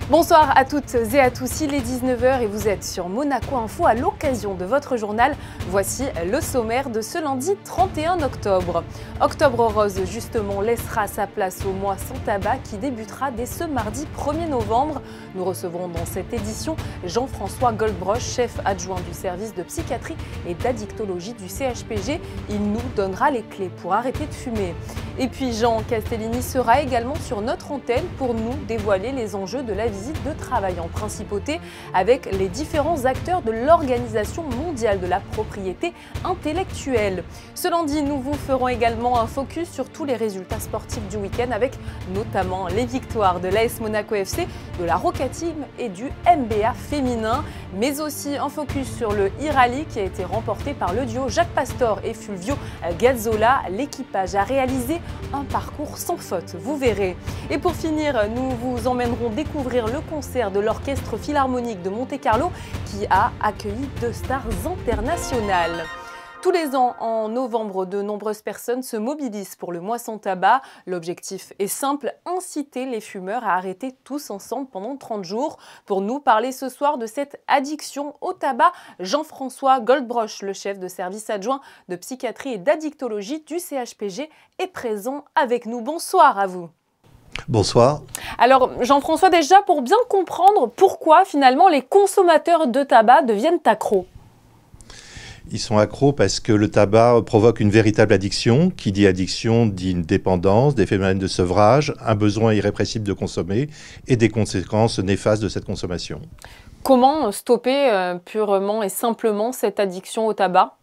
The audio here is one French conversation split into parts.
Bonsoir à toutes et à tous, il est 19 h et vous êtes sur Monaco Info à l'occasion de votre journal. Voici le sommaire de ce lundi 31 octobre. Octobre rose justement laissera sa place au mois sans tabac qui débutera dès ce mardi 1er novembre. Nous recevrons dans cette édition Jean-François Goldbroch, chef adjoint du service de psychiatrie et d'addictologie du CHPG. Il nous donnera les clés pour arrêter de fumer. Et puis Jean Castellini sera également sur notre antenne pour nous dévoiler les enjeux de la visite de travail en principauté avec les différents acteurs de l'Organisation mondiale de la propriété intellectuelle. Ce lundi, nous vous ferons également un focus sur tous les résultats sportifs du week-end avec notamment les victoires de l'AS Monaco FC, de la Roca Team et du MBA féminin, mais aussi un focus sur le e-rally qui a été remporté par le duo Jacques Pastor et Fulvio Gazzola. L'équipage a réalisé un parcours sans faute, vous verrez. Et pour finir, nous vous emmènerons découvrir le concert de l'Orchestre Philharmonique de Monte-Carlo qui a accueilli 2 stars internationales. Tous les ans, en novembre, de nombreuses personnes se mobilisent pour le mois sans tabac. L'objectif est simple, inciter les fumeurs à arrêter tous ensemble pendant 30 jours. Pour nous parler ce soir de cette addiction au tabac, Jean-François Goldbroch, le chef de service adjoint de psychiatrie et d'addictologie du CHPG, est présent avec nous. Bonsoir à vous. Bonsoir. Alors Jean-François, déjà pour bien comprendre pourquoi finalement les consommateurs de tabac deviennent accros. Ils sont accros parce que le tabac provoque une véritable addiction. Qui dit addiction dit une dépendance, des phénomènes de sevrage, un besoin irrépressible de consommer et des conséquences néfastes de cette consommation. Comment stopper purement et simplement cette addiction au tabac ?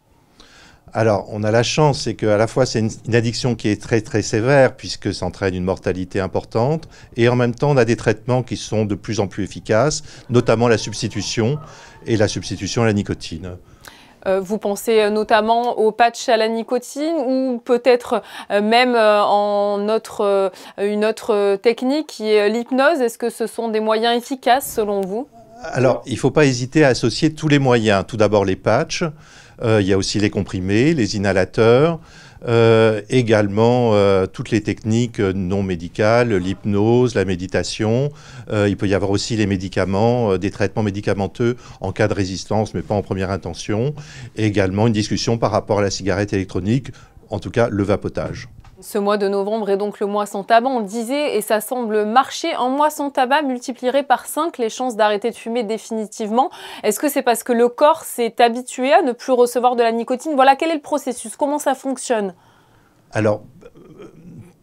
Alors, on a la chance, c'est qu'à la fois c'est une addiction qui est très très sévère puisque ça entraîne une mortalité importante et en même temps on a des traitements qui sont de plus en plus efficaces, notamment la substitution et la substitution à la nicotine. Vous pensez notamment au patch à la nicotine ou peut-être même une autre technique qui est l'hypnose. Est-ce que ce sont des moyens efficaces selon vous ? Alors, il ne faut pas hésiter à associer tous les moyens. Tout d'abord les patchs, il y a aussi les comprimés, les inhalateurs, également toutes les techniques non médicales, l'hypnose, la méditation. Il peut y avoir aussi les médicaments, des traitements médicamenteux en cas de résistance, mais pas en première intention. Et également une discussion par rapport à la cigarette électronique, en tout cas le vapotage. Ce mois de novembre est donc le mois sans tabac, on le disait, et ça semble marcher. Un mois sans tabac multiplierait par 5 les chances d'arrêter de fumer définitivement. Est-ce que c'est parce que le corps s'est habitué à ne plus recevoir de la nicotine? Voilà, quel est le processus? Comment ça fonctionne? Alors,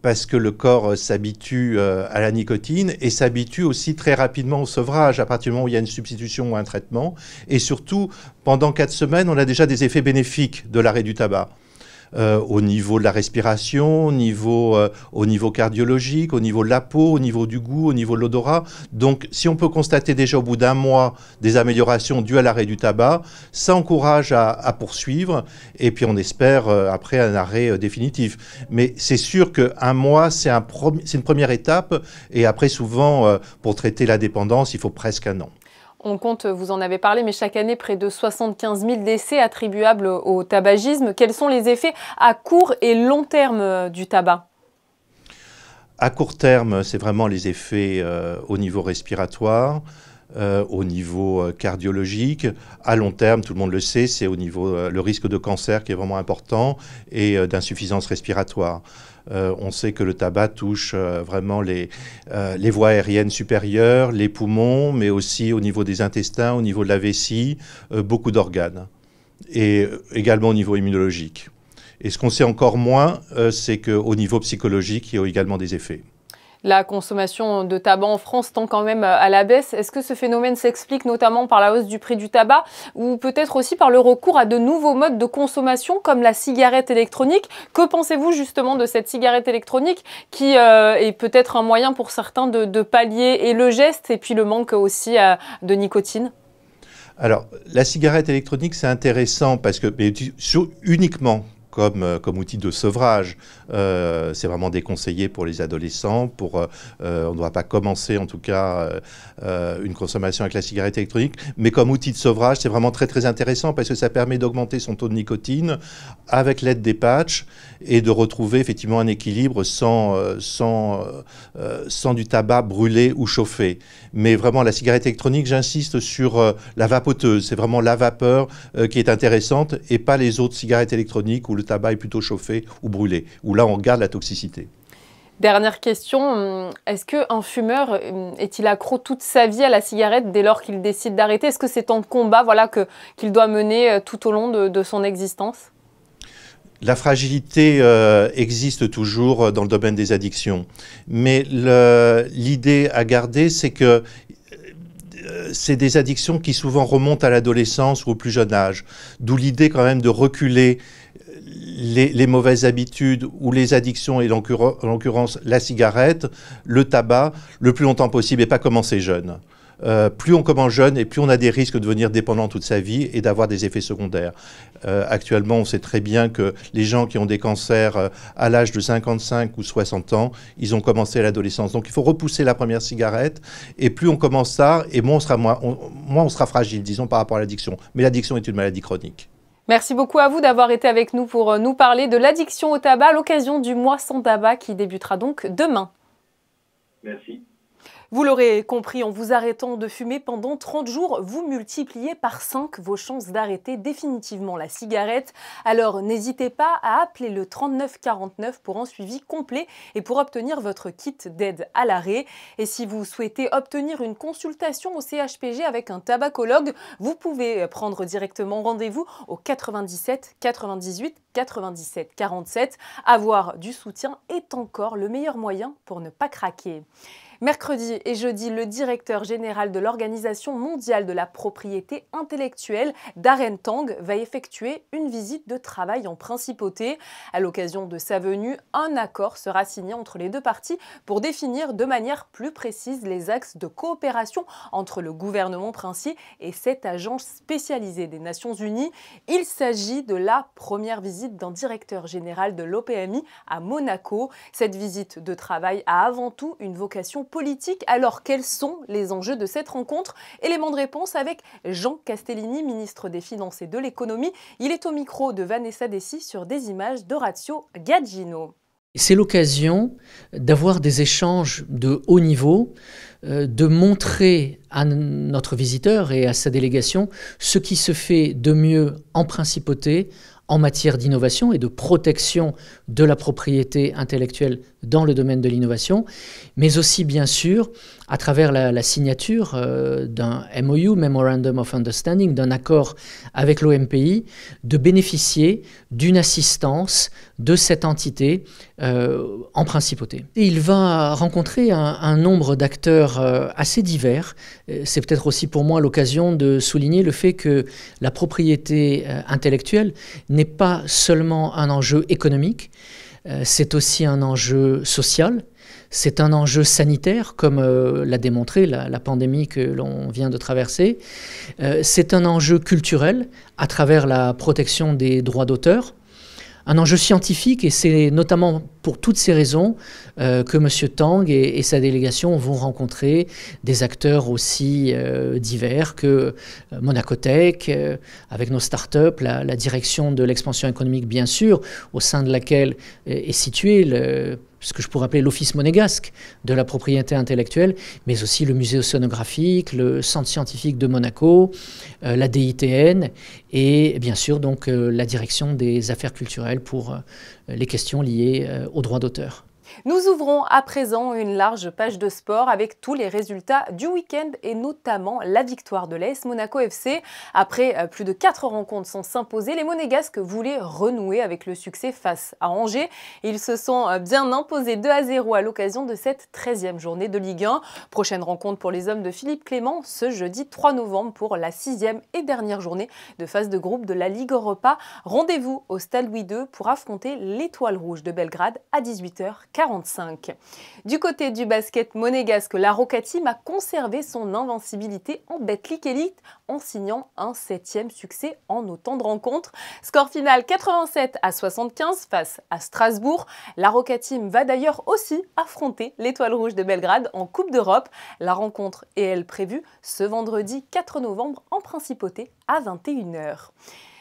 parce que le corps s'habitue à la nicotine et s'habitue aussi très rapidement au sevrage à partir du moment où il y a une substitution ou un traitement. Et surtout, pendant 4 semaines, on a déjà des effets bénéfiques de l'arrêt du tabac. Au niveau de la respiration, au niveau cardiologique, au niveau de la peau, au niveau du goût, au niveau de l'odorat. Donc, si on peut constater déjà au bout d'1 mois des améliorations dues à l'arrêt du tabac, ça encourage à poursuivre et puis on espère après un arrêt définitif. Mais c'est sûr qu'un mois, c'est une première étape et après souvent, pour traiter la dépendance, il faut presque 1 an. On compte, vous en avez parlé, mais chaque année, près de 75 000 décès attribuables au tabagisme. Quels sont les effets à court et long terme du tabac? À court terme, c'est vraiment les effets au niveau respiratoire, au niveau cardiologique. À long terme, tout le monde le sait, c'est au niveau le risque de cancer qui est vraiment important et d'insuffisance respiratoire. On sait que le tabac touche vraiment les voies aériennes supérieures, les poumons, mais aussi au niveau des intestins, au niveau de la vessie, beaucoup d'organes, et également au niveau immunologique. Et ce qu'on sait encore moins, c'est qu'au niveau psychologique, il y a également des effets. La consommation de tabac en France tend quand même à la baisse. Est-ce que ce phénomène s'explique notamment par la hausse du prix du tabac ou peut-être aussi par le recours à de nouveaux modes de consommation comme la cigarette électronique? Que pensez-vous justement de cette cigarette électronique qui est peut-être un moyen pour certains de pallier et le geste et puis le manque aussi de nicotine? Alors, la cigarette électronique, c'est intéressant parce que uniquement comme outil de sevrage. C'est vraiment déconseillé pour les adolescents. On ne doit pas commencer, en tout cas, une consommation avec la cigarette électronique. Mais comme outil de sevrage, c'est vraiment très, très intéressant parce que ça permet d'augmenter son taux de nicotine avec l'aide des patchs et de retrouver effectivement un équilibre sans du tabac brûlé ou chauffé. Mais vraiment, la cigarette électronique, j'insiste sur la vapoteuse. C'est vraiment la vapeur qui est intéressante et pas les autres cigarettes électroniques où le tabac est plutôt chauffé ou brûlé, où là on regarde la toxicité. Dernière question, est-ce qu'un fumeur est-il accro toute sa vie à la cigarette dès lors qu'il décide d'arrêter? Est-ce que c'est un combat qu'il doit mener tout au long de son existence? La fragilité existe toujours dans le domaine des addictions, mais l'idée à garder, c'est que c'est des addictions qui souvent remontent à l'adolescence ou au plus jeune âge, d'où l'idée quand même de reculer les mauvaises habitudes ou les addictions, et en l'occurrence la cigarette, le tabac, le plus longtemps possible et pas commencer jeune. Plus on commence jeune et plus on a des risques de devenir dépendant toute sa vie et d'avoir des effets secondaires. Actuellement, on sait très bien que les gens qui ont des cancers à l'âge de 55 ou 60 ans, ils ont commencé à l'adolescence. Donc il faut repousser la première cigarette et plus on commence tard et moins on sera fragile, disons, par rapport à l'addiction. Mais l'addiction est une maladie chronique. Merci beaucoup à vous d'avoir été avec nous pour nous parler de l'addiction au tabac à l'occasion du mois sans tabac qui débutera donc demain. Merci. Vous l'aurez compris, en vous arrêtant de fumer pendant 30 jours, vous multipliez par 5 vos chances d'arrêter définitivement la cigarette. Alors n'hésitez pas à appeler le 3949 pour un suivi complet et pour obtenir votre kit d'aide à l'arrêt. Et si vous souhaitez obtenir une consultation au CHPG avec un tabacologue, vous pouvez prendre directement rendez-vous au 97 98 97 47. Avoir du soutien est encore le meilleur moyen pour ne pas craquer. Mercredi et jeudi, le directeur général de l'Organisation mondiale de la propriété intellectuelle, Darren Tang, va effectuer une visite de travail en principauté. À l'occasion de sa venue, un accord sera signé entre les deux parties pour définir de manière plus précise les axes de coopération entre le gouvernement princier et cette agence spécialisée des Nations Unies. Il s'agit de la première visite d'un directeur général de l'OPMI à Monaco. Cette visite de travail a avant tout une vocation politique. Alors, quels sont les enjeux de cette rencontre? Élément de réponse avec Jean Castellini, ministre des Finances et de l'Économie. Il est au micro de Vanessa Dessy sur des images d'Orazio Gaggino. C'est l'occasion d'avoir des échanges de haut niveau, de montrer à notre visiteur et à sa délégation ce qui se fait de mieux en principauté en matière d'innovation et de protection de la propriété intellectuelle dans le domaine de l'innovation, mais aussi bien sûr à travers la signature d'un MOU, Memorandum of Understanding, d'un accord avec l'OMPI, de bénéficier d'une assistance de cette entité en principauté. Et il va rencontrer un nombre d'acteurs assez divers. C'est peut-être aussi pour moi l'occasion de souligner le fait que la propriété intellectuelle n'est pas seulement un enjeu économique, c'est aussi un enjeu social, c'est un enjeu sanitaire, comme l'a démontré la pandémie que l'on vient de traverser. C'est un enjeu culturel à travers la protection des droits d'auteur. Un enjeu scientifique, et c'est notamment pour toutes ces raisons que M. Tang et sa délégation vont rencontrer des acteurs aussi divers que Monacotech, avec nos startups, la direction de l'expansion économique bien sûr, au sein de laquelle est situé ce que je pourrais appeler l'Office monégasque de la propriété intellectuelle, mais aussi le musée océanographique, le centre scientifique de Monaco, la DITN et bien sûr donc la direction des affaires culturelles pour les questions liées aux droits d'auteur. Nous ouvrons à présent une large page de sport avec tous les résultats du week-end et notamment la victoire de l'AS Monaco FC. Après plus de 4 rencontres sans s'imposer, les Monégasques voulaient renouer avec le succès face à Angers. Ils se sont bien imposés 2-0 à l'occasion de cette 13e journée de Ligue 1. Prochaine rencontre pour les hommes de Philippe Clément ce jeudi 3 novembre pour la 6e et dernière journée de phase de groupe de la Ligue Europa. Rendez-vous au Stade Louis II pour affronter l'Étoile Rouge de Belgrade à 18h45. 45. Du côté du basket monégasque, la Roca Team a conservé son invincibilité en Betclic Elite en signant un 7e succès en autant de rencontres. Score final 87-75 face à Strasbourg. La Roca Team va d'ailleurs aussi affronter l'Étoile Rouge de Belgrade en Coupe d'Europe. La rencontre est elle prévue ce vendredi 4 novembre en Principauté à 21 h.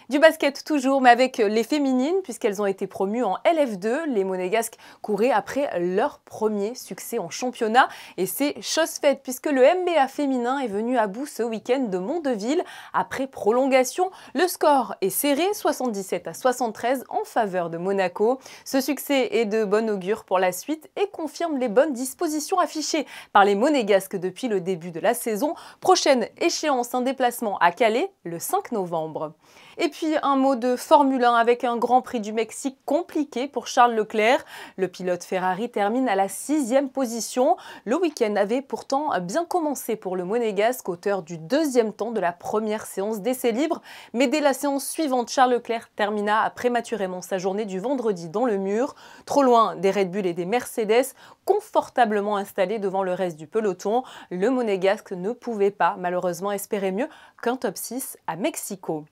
Du basket toujours, mais avec les féminines, puisqu'elles ont été promues en LF2. Les Monégasques couraient après leur premier succès en championnat. Et c'est chose faite, puisque le MBA féminin est venu à bout ce week-end de Mondeville. Après prolongation, le score est serré, 77-73 en faveur de Monaco. Ce succès est de bon augure pour la suite et confirme les bonnes dispositions affichées par les Monégasques depuis le début de la saison. Prochaine échéance, un déplacement à Calais le 5 novembre. Et puis un mot de Formule 1 avec un Grand Prix du Mexique compliqué pour Charles Leclerc. Le pilote Ferrari termine à la 6e position. Le week-end avait pourtant bien commencé pour le Monégasque, auteur du 2e temps de la première séance d'essai libre. Mais dès la séance suivante, Charles Leclerc termina prématurément sa journée du vendredi dans le mur. Trop loin des Red Bull et des Mercedes, confortablement installé devant le reste du peloton, le Monégasque ne pouvait pas malheureusement espérer mieux qu'un top 6 à Mexico.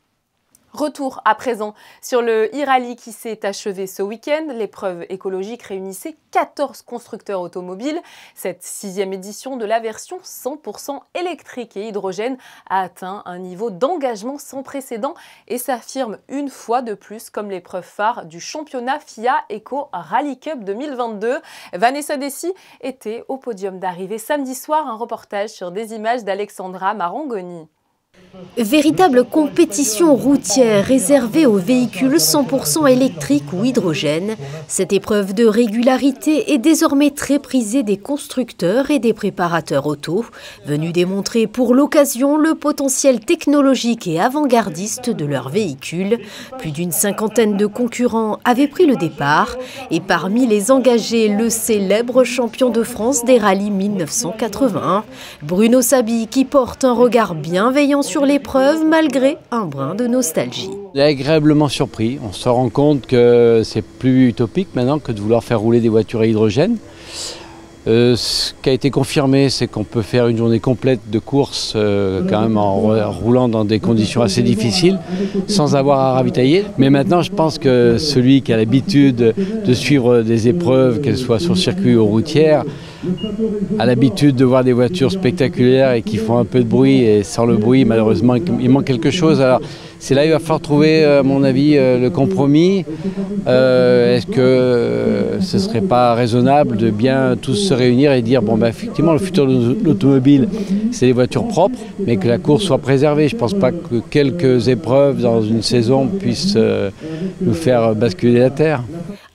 Retour à présent sur le e-rally qui s'est achevé ce week-end. L'épreuve écologique réunissait 14 constructeurs automobiles. Cette 6e édition de la version 100% électrique et hydrogène a atteint un niveau d'engagement sans précédent et s'affirme une fois de plus comme l'épreuve phare du championnat FIA Eco Rally Cup 2022. Vanessa Dessy était au podium d'arrivée samedi soir. Un reportage sur des images d'Alexandra Marangoni. Véritable compétition routière réservée aux véhicules 100% électriques ou hydrogène, cette épreuve de régularité est désormais très prisée des constructeurs et des préparateurs auto, venus démontrer pour l'occasion le potentiel technologique et avant-gardiste de leurs véhicules. Plus d'une cinquantaine de concurrents avaient pris le départ et parmi les engagés, le célèbre champion de France des rallyes 1981, Bruno Sabi, qui porte un regard bienveillant sur l'épreuve malgré un brin de nostalgie. On est agréablement surpris. On se rend compte que c'est plus utopique maintenant que de vouloir faire rouler des voitures à hydrogène. Ce qui a été confirmé, c'est qu'on peut faire une journée complète de course quand même en roulant dans des conditions assez difficiles sans avoir à ravitailler. Mais maintenant, je pense que celui qui a l'habitude de suivre des épreuves, qu'elles soient sur circuit ou routière, a l'habitude de voir des voitures spectaculaires et qui font un peu de bruit, et sans le bruit, malheureusement, il manque quelque chose. Alors, c'est là qu'il va falloir trouver, à mon avis, le compromis. Est-ce que ce ne serait pas raisonnable de bien tous se réunir et dire, bon, ben, effectivement, le futur de l'automobile, c'est les voitures propres, mais que la course soit préservée. Je ne pense pas que quelques épreuves dans une saison puissent nous faire basculer la terre.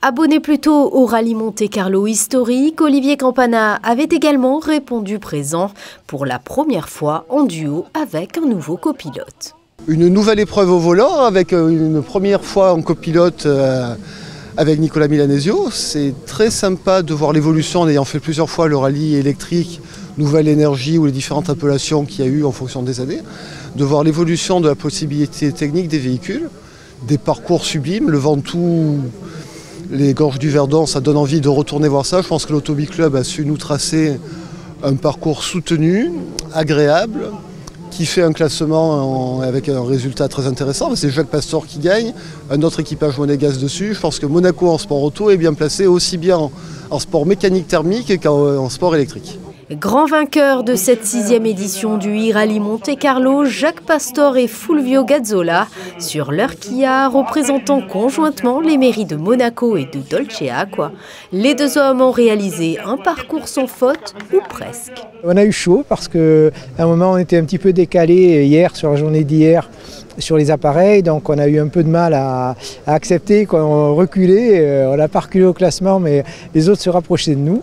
Abonné plutôt au rallye Monte-Carlo historique, Olivier Campana avait également répondu présent pour la première fois en duo avec un nouveau copilote. Une nouvelle épreuve au volant avec une première fois en copilote avec Nicolas Milanesio. C'est très sympa de voir l'évolution en ayant fait plusieurs fois le rallye électrique, Nouvelle Énergie ou les différentes appellations qu'il y a eu en fonction des années. De voir l'évolution de la possibilité technique des véhicules, des parcours sublimes, le Ventoux, les gorges du Verdon, ça donne envie de retourner voir ça. Je pense que l'Automobile Club a su nous tracer un parcours soutenu, agréable, qui fait un classement avec un résultat très intéressant. C'est Jacques Pastor qui gagne, un autre équipage monégasque dessus. Je pense que Monaco en sport auto est bien placé aussi bien en sport mécanique thermique qu'en sport électrique. Grand vainqueur de cette 6e édition du e-rally Monte-Carlo, Jacques Pastor et Fulvio Gazzola sur leur Kia, représentant conjointement les mairies de Monaco et de Dolce Acqua. Les deux hommes ont réalisé un parcours sans faute, ou presque. On a eu chaud parce qu'à un moment on était un petit peu décalé hier, sur la journée d'hier, sur les appareils, donc on a eu un peu de mal à accepter qu'on reculait. On n'a pas reculé au classement, mais les autres se rapprochaient de nous.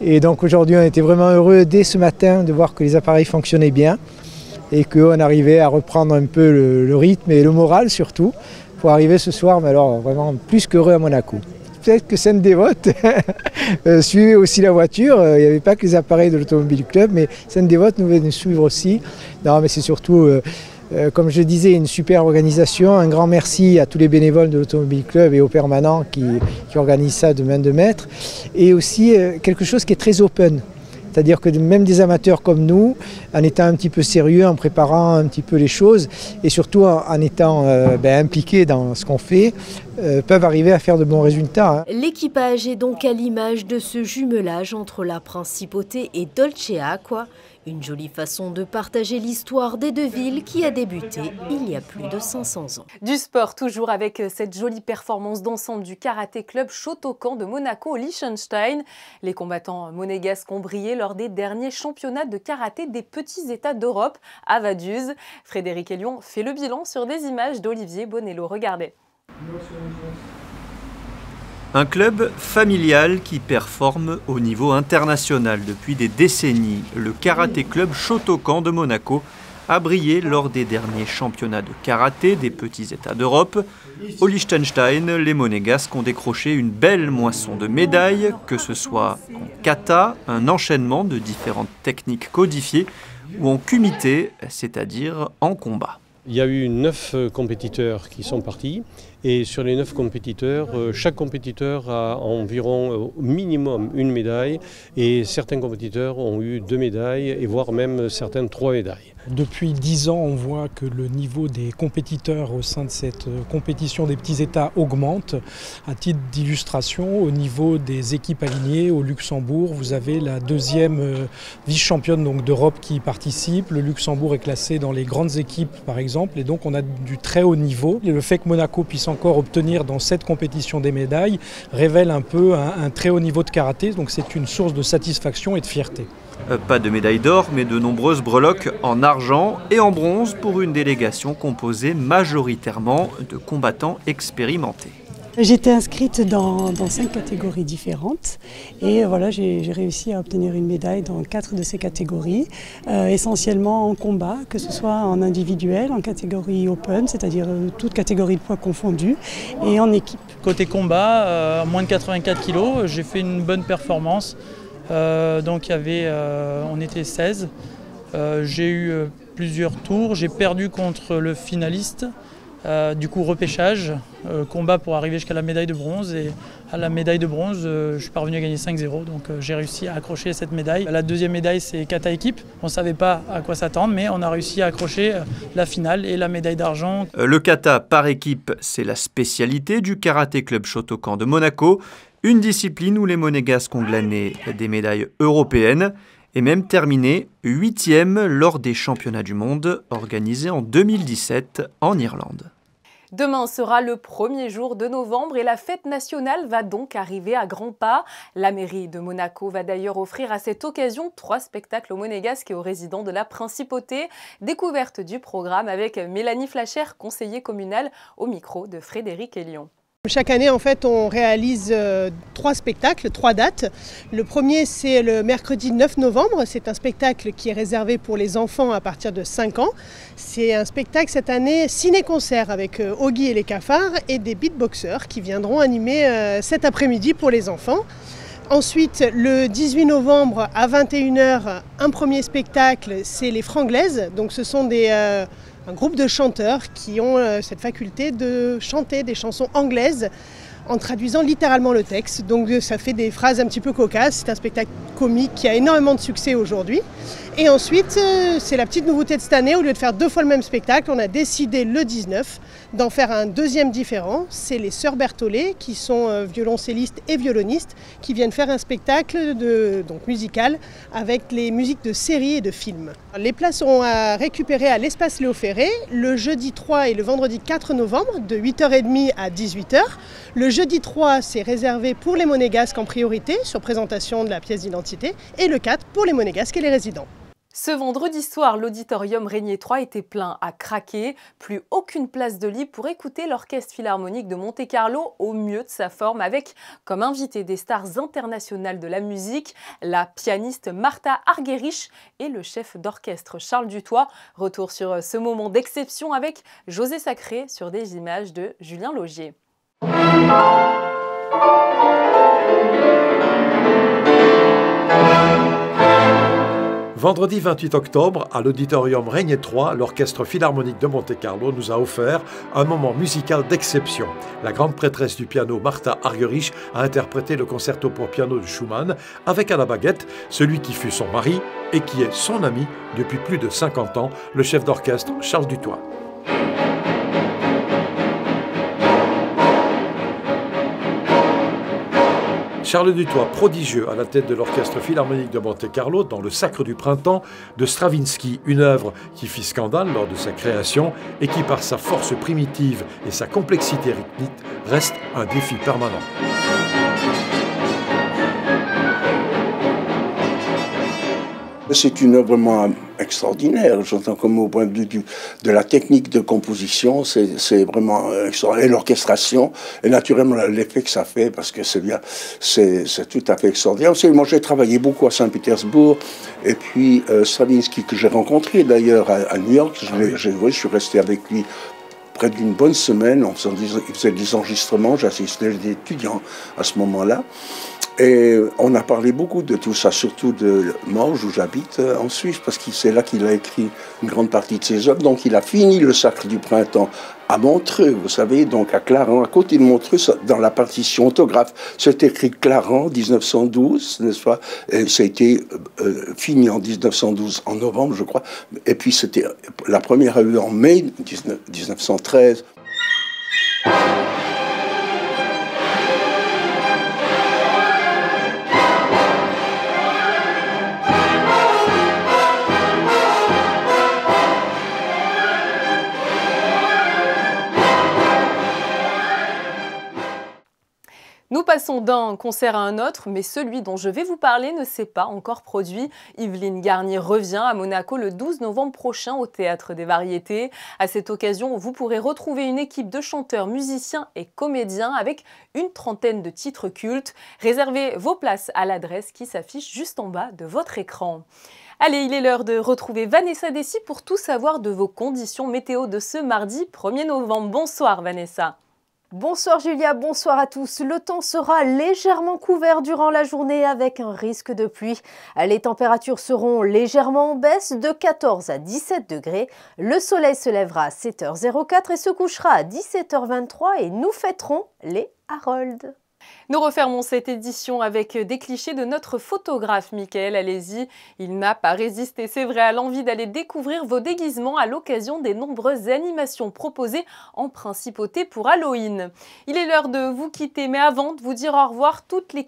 Et donc aujourd'hui on était vraiment heureux dès ce matin de voir que les appareils fonctionnaient bien et qu'on arrivait à reprendre un peu le rythme et le moral surtout pour arriver ce soir, mais alors vraiment plus qu'heureux à Monaco. Peut-être que Sainte-Dévote suivait aussi la voiture, il n'y avait pas que les appareils de l'Automobile Club, mais Sainte-Dévote nous venait suivre aussi. Non, mais c'est surtout Comme je disais, une super organisation. Un grand merci à tous les bénévoles de l'Automobile Club et aux permanents qui organisent ça de main de maître. Et aussi quelque chose qui est très open. C'est-à-dire que même des amateurs comme nous, en étant un petit peu sérieux, en préparant un petit peu les choses et surtout en étant impliqués dans ce qu'on fait, peuvent arriver à faire de bons résultats. L'équipage est donc à l'image de ce jumelage entre la Principauté et Dolce Acqua. Une jolie façon de partager l'histoire des deux villes qui a débuté il y a plus de 500 ans. Du sport toujours avec cette jolie performance d'ensemble du karaté club Shotokan de Monaco au Liechtenstein. Les combattants monégasques ont brillé lors des derniers championnats de karaté des petits États d'Europe à Vaduz. Frédéric Elion fait le bilan sur des images d'Olivier Bonello. Regardez. Un club familial qui performe au niveau international depuis des décennies. Le karaté club Shotokan de Monaco a brillé lors des derniers championnats de karaté des petits États d'Europe. Au Liechtenstein, les Monégasques ont décroché une belle moisson de médailles, que ce soit en kata, un enchaînement de différentes techniques codifiées, ou en kumité, c'est-à-dire en combat. Il y a eu 9 compétiteurs qui sont partis et sur les 9 compétiteurs, chaque compétiteur a environ au minimum une médaille et certains compétiteurs ont eu 2 médailles et voire même certains 3 médailles. Depuis 10 ans, on voit que le niveau des compétiteurs au sein de cette compétition des petits États augmente. À titre d'illustration, au niveau des équipes alignées au Luxembourg, vous avez la 2e vice-championne d'Europe qui y participe. Le Luxembourg est classé dans les grandes équipes par exemple et donc on a du très haut niveau. Et le fait que Monaco puisse encore obtenir dans cette compétition des médailles révèle un peu un très haut niveau de karaté, donc c'est une source de satisfaction et de fierté. Pas de médaille d'or, mais de nombreuses breloques en argent et en bronze pour une délégation composée majoritairement de combattants expérimentés. J'étais inscrite dans 5 catégories différentes et voilà, j'ai réussi à obtenir une médaille dans 4 de ces catégories, essentiellement en combat, que ce soit en individuel, en catégorie open, c'est-à-dire toute catégorie de poids confondue, et en équipe. Côté combat, moins de 84 kg, j'ai fait une bonne performance. Donc on était 16, j'ai eu plusieurs tours, j'ai perdu contre le finaliste, du coup repêchage, combat pour arriver jusqu'à la médaille de bronze et à la médaille de bronze je suis parvenu à gagner 5-0, donc j'ai réussi à accrocher cette médaille. La 2e médaille c'est kata équipe, on ne savait pas à quoi s'attendre mais on a réussi à accrocher la finale et la médaille d'argent. Le kata par équipe c'est la spécialité du karaté club Shotokan de Monaco. Une discipline où les Monégasques ont glané des médailles européennes et même terminé 8e lors des championnats du monde organisés en 2017 en Irlande. Demain sera le premier jour de novembre et la fête nationale va donc arriver à grands pas. La mairie de Monaco va d'ailleurs offrir à cette occasion 3 spectacles aux Monégasques et aux résidents de la Principauté. Découverte du programme avec Mélanie Flacher, conseiller communal, au micro de Frédéric Elion. Chaque année, en fait, on réalise 3 spectacles, 3 dates. Le premier, c'est le mercredi 9 novembre. C'est un spectacle qui est réservé pour les enfants à partir de 5 ans. C'est un spectacle cette année ciné-concert avec Oggy et les cafards et des beatboxers qui viendront animer cet après-midi pour les enfants. Ensuite, le 18 novembre à 21 h, un premier spectacle, c'est les Franglaises. Donc ce sont un groupe de chanteurs qui ont cette faculté de chanter des chansons anglaises en traduisant littéralement le texte. Donc ça fait des phrases un petit peu cocasses. C'est un spectacle comique qui a énormément de succès aujourd'hui. Et ensuite, c'est la petite nouveauté de cette année, au lieu de faire 2 fois le même spectacle, on a décidé le 19 d'en faire un deuxième différent. C'est les Sœurs Berthollet, qui sont violoncellistes et violonistes, qui viennent faire un spectacle musical avec les musiques de séries et de films. Les places seront à récupérer à l'espace Léo Ferré le jeudi 3 et le vendredi 4 novembre de 8h30 à 18h. Le jeudi 3, c'est réservé pour les Monégasques en priorité, sur présentation de la pièce d'identité, et le 4 pour les Monégasques et les résidents. Ce vendredi soir, l'auditorium Régnier 3 était plein à craquer. Plus aucune place de libre pour écouter l'Orchestre Philharmonique de Monte-Carlo au mieux de sa forme, avec comme invité des stars internationales de la musique, la pianiste Martha Argerich et le chef d'orchestre Charles Dutoit. Retour sur ce moment d'exception avec José Sacré sur des images de Julien Laugier. Vendredi 28 octobre, à l'auditorium Régnier 3, l'Orchestre Philharmonique de Monte-Carlo nous a offert un moment musical d'exception. La grande prêtresse du piano, Martha Argerich, a interprété le concerto pour piano de Schumann avec à la baguette celui qui fut son mari et qui est son ami depuis plus de 50 ans, le chef d'orchestre Charles Dutoit. Charles Dutoit, prodigieux à la tête de l'Orchestre Philharmonique de Monte-Carlo dans Le Sacre du Printemps de Stravinsky, une œuvre qui fit scandale lors de sa création et qui, par sa force primitive et sa complexité rythmique, reste un défi permanent. C'est une œuvre vraiment extraordinaire, j'entends comme au point de vue de la technique de composition, c'est vraiment extraordinaire. Et l'orchestration, et naturellement l'effet que ça fait, parce que c'est bien, c'est tout à fait extraordinaire. Moi j'ai travaillé beaucoup à Saint-Pétersbourg, et puis Stravinsky que j'ai rencontré d'ailleurs à New York, je suis resté avec lui près d'une bonne semaine, il faisait des enregistrements, j'assistais des étudiants à ce moment-là. Et on a parlé beaucoup de tout ça, surtout de Morges, où j'habite en Suisse, parce que c'est là qu'il a écrit une grande partie de ses œuvres. Donc il a fini le Sacre du Printemps à Montreux, vous savez, donc à Clarens, à côté de Montreux, dans la partition autographe. C'est écrit Clarens, 1912, n'est-ce pas? Et ça a été fini en 1912, en novembre, je crois. Et puis c'était la première a eu en mai 1913. Nous passons d'un concert à un autre, mais celui dont je vais vous parler ne s'est pas encore produit. Yveline Garnier revient à Monaco le 12 novembre prochain au Théâtre des Variétés. À cette occasion, vous pourrez retrouver une équipe de chanteurs, musiciens et comédiens avec une trentaine de titres cultes. Réservez vos places à l'adresse qui s'affiche juste en bas de votre écran. Allez, il est l'heure de retrouver Vanessa Dessy pour tout savoir de vos conditions météo de ce mardi 1er novembre. Bonsoir Vanessa. Bonsoir Julia, bonsoir à tous. Le temps sera légèrement couvert durant la journée avec un risque de pluie. Les températures seront légèrement en baisse de 14 à 17 degrés. Le soleil se lèvera à 7h04 et se couchera à 17h23 et nous fêterons les Harolds. Nous refermons cette édition avec des clichés de notre photographe Michael Alési. Il n'a pas résisté, c'est vrai, à l'envie d'aller découvrir vos déguisements à l'occasion des nombreuses animations proposées en principauté pour Halloween. Il est l'heure de vous quitter, mais avant de vous dire au revoir, toute l'équipe